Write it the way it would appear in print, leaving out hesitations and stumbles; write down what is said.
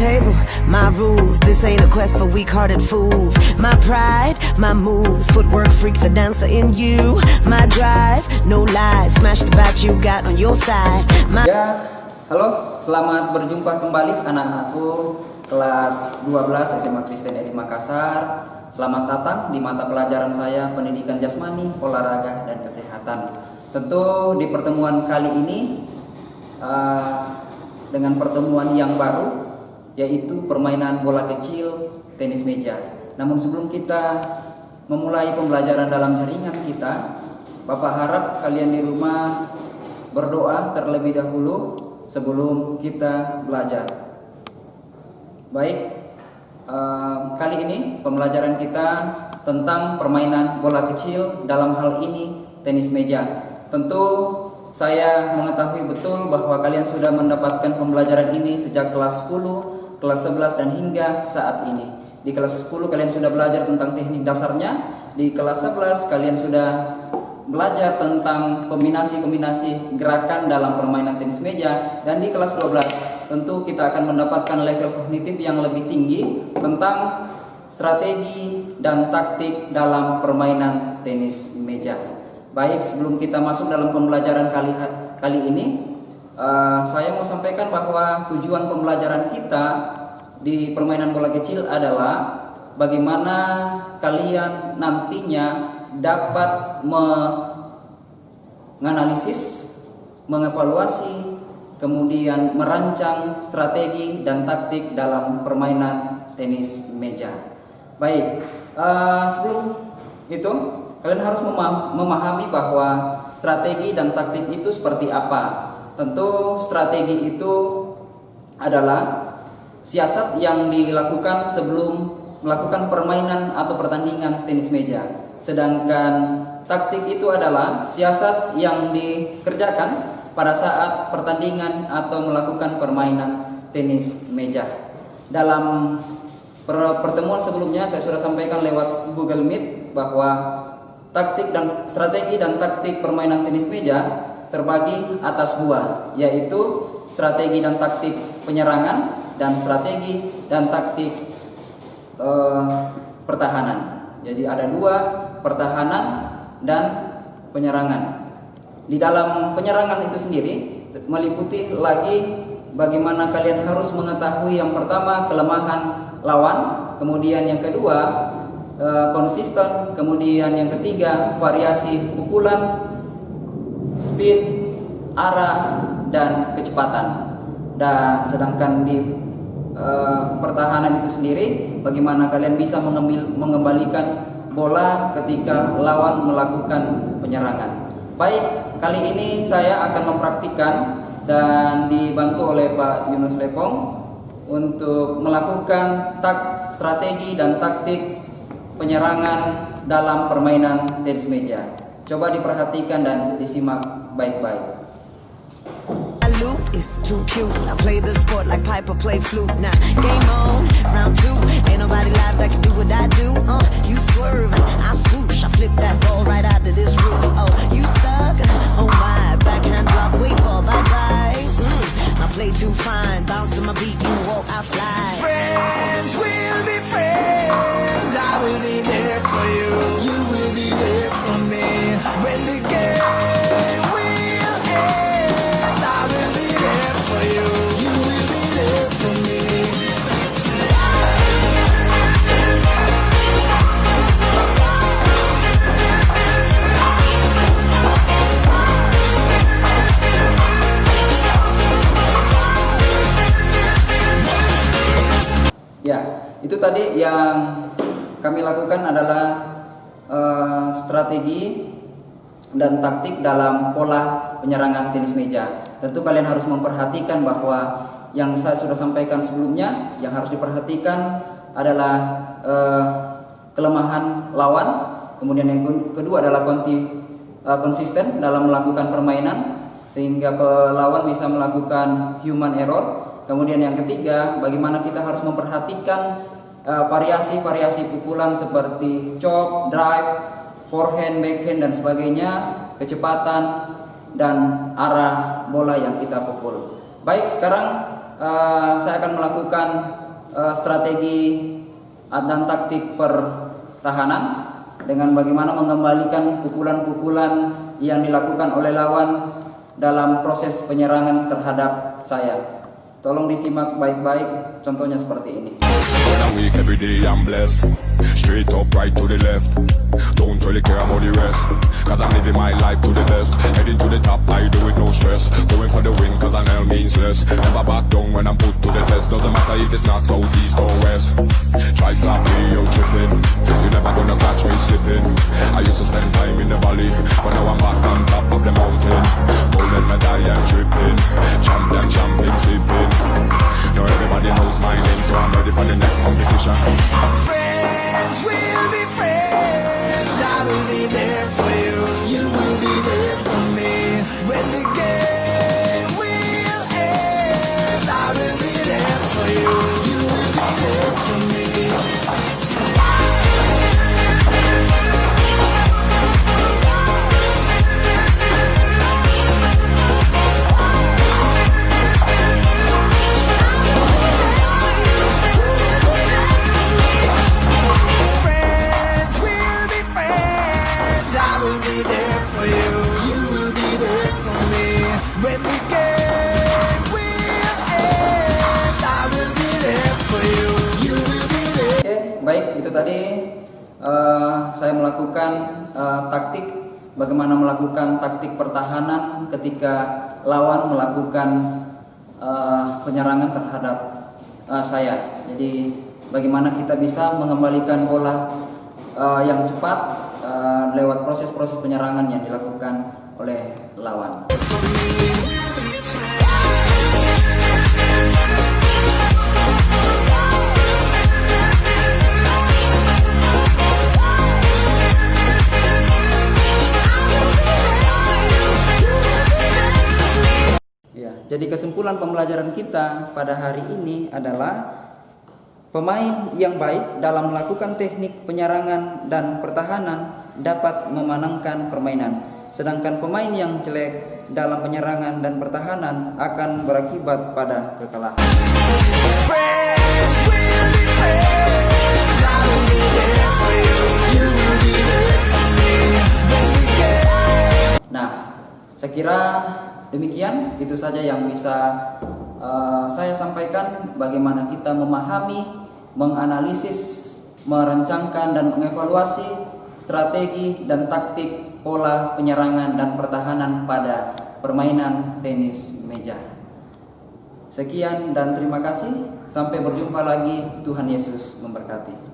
table, my rules. This ain't a quest for weak-hearted fools. My pride, my moves, footwork freak, the dancer in you. My drive, no lies, smash the bat you got on your side. Ya, halo, selamat berjumpa kembali anak-anakku kelas 12 SMA Kristen di Makassar. Selamat datang di mata pelajaran saya Pendidikan Jasmani, Olahraga, dan Kesehatan. Tentu di pertemuan kali ini dengan pertemuan yang baru, yaitu permainan bola kecil, tenis meja. Namun sebelum kita memulai pembelajaran dalam jaringan kita, Bapak harap kalian di rumah berdoa terlebih dahulu sebelum kita belajar. Baik, kali ini pembelajaran kita tentang permainan bola kecil, dalam hal ini tenis meja. Tentu saya mengetahui betul bahwa kalian sudah mendapatkan pembelajaran ini sejak kelas 10, kelas 11, dan hingga saat ini. Di kelas 10 kalian sudah belajar tentang teknik dasarnya, di kelas 11 kalian sudah belajar tentang kombinasi-kombinasi gerakan dalam permainan tenis meja, dan di kelas 12 tentu kita akan mendapatkan level kognitif yang lebih tinggi tentang strategi dan taktik dalam permainan tenis meja. Baik, sebelum kita masuk dalam pembelajaran kali ini, saya mau sampaikan bahwa tujuan pembelajaran kita di permainan bola kecil adalah bagaimana kalian nantinya dapat menganalisis, mengevaluasi, kemudian merancang strategi dan taktik dalam permainan tenis meja. Baik, sebelum itu kalian harus memahami bahwa strategi dan taktik itu seperti apa. Tentu strategi itu adalah siasat yang dilakukan sebelum melakukan permainan atau pertandingan tenis meja. Sedangkan taktik itu adalah siasat yang dikerjakan pada saat pertandingan atau melakukan permainan tenis meja. Dalam pertemuan sebelumnya saya sudah sampaikan lewat Google Meet bahwa taktik dan strategi dan taktik permainan tenis meja terbagi atas dua, yaitu strategi dan taktik penyerangan dan strategi dan taktik pertahanan. Jadi ada dua, pertahanan dan penyerangan. Di dalam penyerangan itu sendiri meliputi lagi bagaimana kalian harus mengetahui yang pertama kelemahan lawan, kemudian yang kedua konsisten, kemudian yang ketiga variasi pukulan, speed, arah, dan kecepatan. Dan sedangkan di pertahanan itu sendiri bagaimana kalian bisa mengembalikan bola ketika lawan melakukan penyerangan. Baik, kali ini saya akan mempraktikkan dan dibantu oleh Pak Yunus Lepong untuk melakukan strategi dan taktik penyerangan dalam permainan tenis meja. Coba diperhatikan dan disimak baik-baik. Loop is too cute. I play the sport like Piper play flute. Now game on, round two. Ain't nobody live that can do what I do. You swerve, I swoosh. I flip that ball right out of this roof. Oh, you stuck? Oh my, backhand drop, wait for bye-bye. I play too fine, bounce to my beat, you walk, I fly. Friends will be friends. I will be there for you. You will be there for me. When the game will end, I will be there for you. You will be there for me. Ya, itu tadi yang kami lakukan adalah strategi dan taktik dalam pola penyerangan tenis meja. Tentu kalian harus memperhatikan bahwa yang saya sudah sampaikan sebelumnya, yang harus diperhatikan adalah kelemahan lawan. Kemudian yang kedua adalah konsisten dalam melakukan permainan sehingga lawan bisa melakukan human error. Kemudian yang ketiga, bagaimana kita harus memperhatikan variasi-variasi pukulan seperti chop, drive, forehand, backhand, dan sebagainya, kecepatan dan arah bola yang kita pukul. Baik, sekarang saya akan melakukan strategi dan taktik pertahanan dengan bagaimana mengembalikan pukulan-pukulan yang dilakukan oleh lawan dalam proses penyerangan terhadap saya. Tolong disimak baik-baik, contohnya seperti ini. When I'm weak every day I'm blessed. Straight up, right to the left. Don't really care about the rest, cause I'm living my life to the best. Heading to the top, I do it no stress. Going for the win, cause I know means less. Never back down when I'm put to the test. Doesn't matter if it's not south, east or west. Try stop me, you're tripping. You're never gonna catch me slipping. I used to spend time in the valley, but now I'm back on top of the mountain. Golden medallion tripping. Champion, champion sipping. Now everybody knows my name, so I'm ready for the next competition. Friends will be friends. I will be there for you. You will be there for me. When the game will end, I will be there for you. You will be there for me. When the game will end, I will be there for you. You will be there. Oke, baik, itu tadi saya melakukan taktik, bagaimana melakukan taktik pertahanan ketika lawan melakukan penyerangan terhadap saya. Jadi bagaimana kita bisa mengembalikan bola yang cepat lewat proses-proses penyerangan yang dilakukan oleh lawan. Ya, jadi kesimpulan pembelajaran kita pada hari ini adalah pemain yang baik dalam melakukan teknik penyerangan dan pertahanan dapat memenangkan permainan. Sedangkan pemain yang jelek dalam penyerangan dan pertahanan akan berakibat pada kekalahan. Friends will be friends. I will be there for you. You will be there for me. When we get. Nah, saya kira demikian, itu saja yang bisa saya sampaikan, bagaimana kita memahami, menganalisis, merencangkan dan mengevaluasi strategi dan taktik pola penyerangan dan pertahanan pada permainan tenis meja. Sekian dan terima kasih. Sampai berjumpa lagi. Tuhan Yesus memberkati.